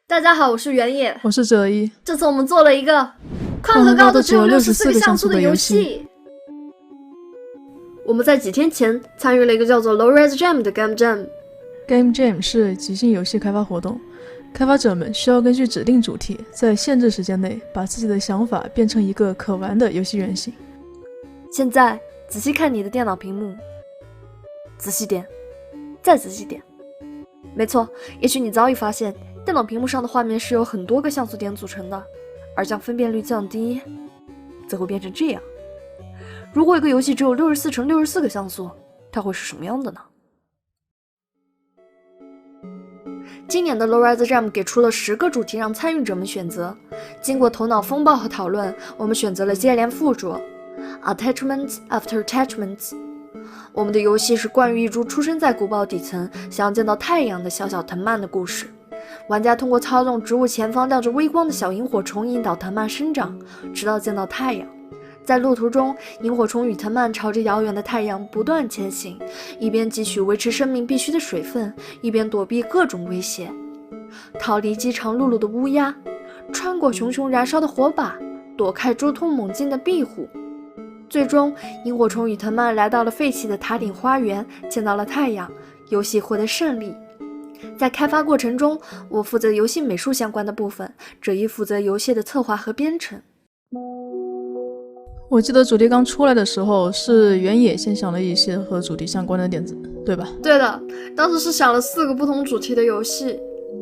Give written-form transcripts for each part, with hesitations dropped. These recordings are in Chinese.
大家好，我是原野，我是哲一。这次我们做了一个宽和高的只有64个像素的游戏。我们在几天前参与了一个叫做 Low Res Jam 的 Game Jam。Game Jam 是即兴游戏开发活动，开发者们需要根据指定主题，在限制时间内把自己的想法变成一个可玩的游戏原型。现在仔细看你的电脑屏幕，仔细点，再仔细点。没错，也许你早已发现电脑屏幕上的画面是由很多个像素点组成的，而将分辨率降低，则会变成这样。如果一个游戏只有64乘64个像素，它会是什么样的呢？今年的 Low Res Jam 给出了10个主题让参与者们选择，经过头脑风暴和讨论，我们选择了接连附着 Attachments After Attachments。我们的游戏是关于一株出生在古堡底层，想要见到太阳的小小藤蔓的故事。玩家通过操纵植物前方亮着微光的小萤火虫，引导藤蔓生长，直到见到太阳。在路途中，萤火虫与藤蔓朝着遥远的太阳不断前行，一边汲取维持生命必须的水分，一边躲避各种威胁，逃离饥肠辘辘的乌鸦，穿过熊熊燃烧的火把，躲开猪突猛进的壁虎。最终，萤火虫与藤蔓来到了废弃的塔顶花园，见到了太阳，游戏获得胜利。在开发过程中，我负责游戏美术相关的部分，哲一负责游戏的策划和编程。我记得主题刚出来的时候，是原野先想了一些和主题相关的点子，对吧？对的，当时是想了4个不同主题的游戏，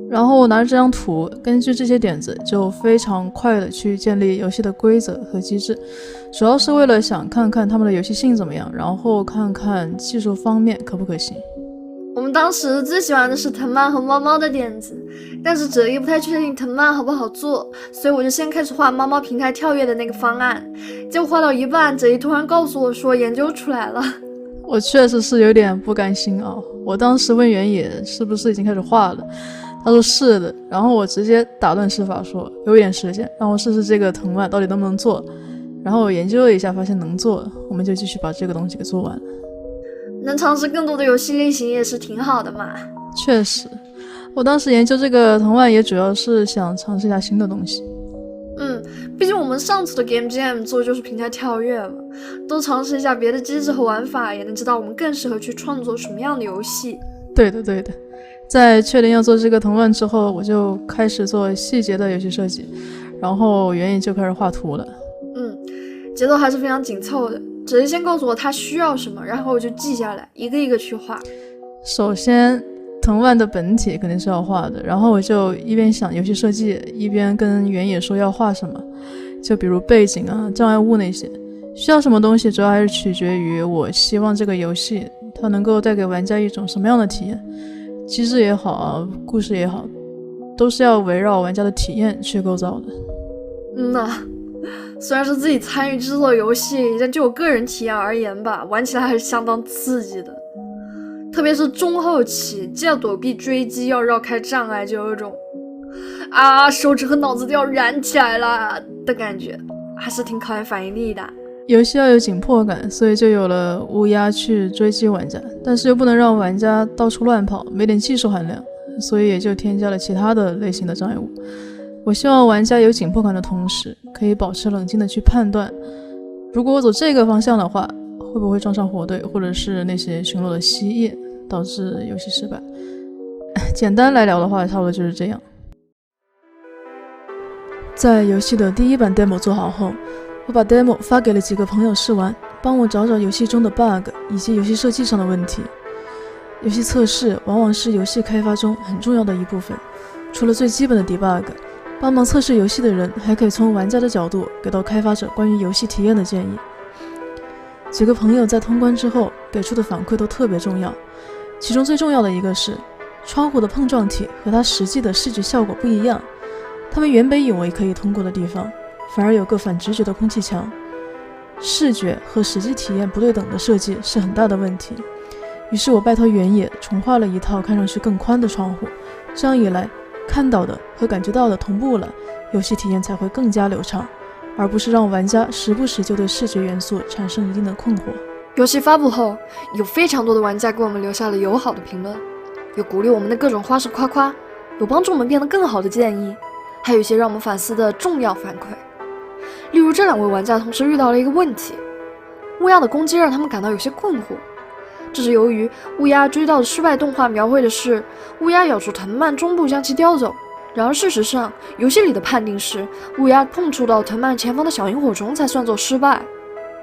然后我拿着这张图，根据这些点子就非常快的去建立游戏的规则和机制，主要是为了想看看他们的游戏性怎么样，然后看看技术方面可不可行。我们当时最喜欢的是藤蔓和猫猫的点子，但是哲一不太确定藤蔓好不好做，所以我就先开始画猫猫平台跳跃的那个方案，结果画到一半，哲一突然告诉我说研究出来了。我确实是有点不甘心啊！我当时问原野是不是已经开始画了，他说是的，然后我直接打断施法说有点时间，让我试试这个藤蔓到底能不能做。然后我研究了一下，发现能做，我们就继续把这个东西给做完了。能尝试更多的游戏类型也是挺好的嘛。确实，我当时研究这个藤蔓也主要是想尝试一下新的东西。毕竟我们上次的 Game Jam 做的就是平台跳跃嘛，多尝试一下别的机制和玩法，也能知道我们更适合去创作什么样的游戏。对的。在确定要做这个藤蔓之后，我就开始做细节的游戏设计，然后原野就开始画图了。节奏还是非常紧凑的，只是先告诉我他需要什么，然后我就记下来，一个一个去画。首先藤蔓的本体肯定是要画的，然后我就一边想游戏设计，一边跟原野说要画什么，就比如背景啊、障碍物那些，需要什么东西主要还是取决于我希望这个游戏它能够带给玩家一种什么样的体验，机制也好啊，故事也好，都是要围绕玩家的体验去构造的。虽然是自己参与制作游戏，但就我个人体验而言吧，玩起来还是相当刺激的。特别是中后期，既要躲避追击，要绕开障碍，就有一种手指和脑子都要燃起来了的感觉，还是挺考验反应力的。游戏要有紧迫感，所以就有了乌鸦去追击玩家，但是又不能让玩家到处乱跑，没点技术含量，所以也就添加了其他的类型的障碍物。我希望玩家有紧迫感的同时，可以保持冷静的去判断，如果我走这个方向的话，会不会撞上火队，或者是那些巡逻的蜥蜴，导致游戏失败。简单来聊的话，差不多就是这样。在游戏的第一版 demo 做好后，我把 demo 发给了几个朋友试玩，帮我找找游戏中的 bug 以及游戏设计上的问题。游戏测试往往是游戏开发中很重要的一部分，除了最基本的 debug，帮忙测试游戏的人还可以从玩家的角度给到开发者关于游戏体验的建议。几个朋友在通关之后给出的反馈都特别重要，其中最重要的一个是窗户的碰撞体和它实际的视觉效果不一样，他们原本以为可以通过的地方，反而有个反直觉的空气墙，视觉和实际体验不对等的设计是很大的问题。于是我拜托原野重画了一套看上去更宽的窗户，这样一来看到的和感觉到的同步了，游戏体验才会更加流畅，而不是让玩家时不时就对视觉元素产生一定的困惑。游戏发布后，有非常多的玩家给我们留下了友好的评论，有鼓励我们的各种花式夸夸，有帮助我们变得更好的建议，还有一些让我们反思的重要反馈。例如，这2位玩家同时遇到了一个问题，乌鸦的攻击让他们感到有些困惑。这是由于乌鸦追悼的失败动画描绘的是乌鸦咬住藤蔓中部将其叼走，然而事实上，游戏里的判定是乌鸦碰触到藤蔓前方的小萤火虫才算作失败。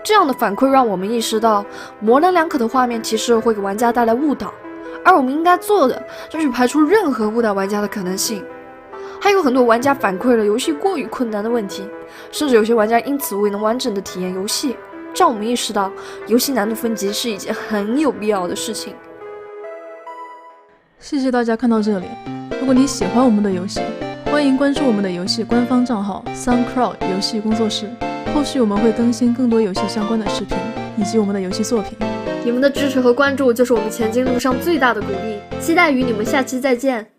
这样的反馈让我们意识到，模棱两可的画面提示会给玩家带来误导，而我们应该做的就是排除任何误导玩家的可能性。还有很多玩家反馈了游戏过于困难的问题，甚至有些玩家因此未能完整的体验游戏。让我们意识到，游戏难度分级是一件很有必要的事情。谢谢大家看到这里。如果你喜欢我们的游戏，欢迎关注我们的游戏官方账号 SoundCloud 游戏工作室。后续我们会更新更多游戏相关的视频以及我们的游戏作品。你们的支持和关注就是我们前进路上最大的鼓励，期待与你们下期再见。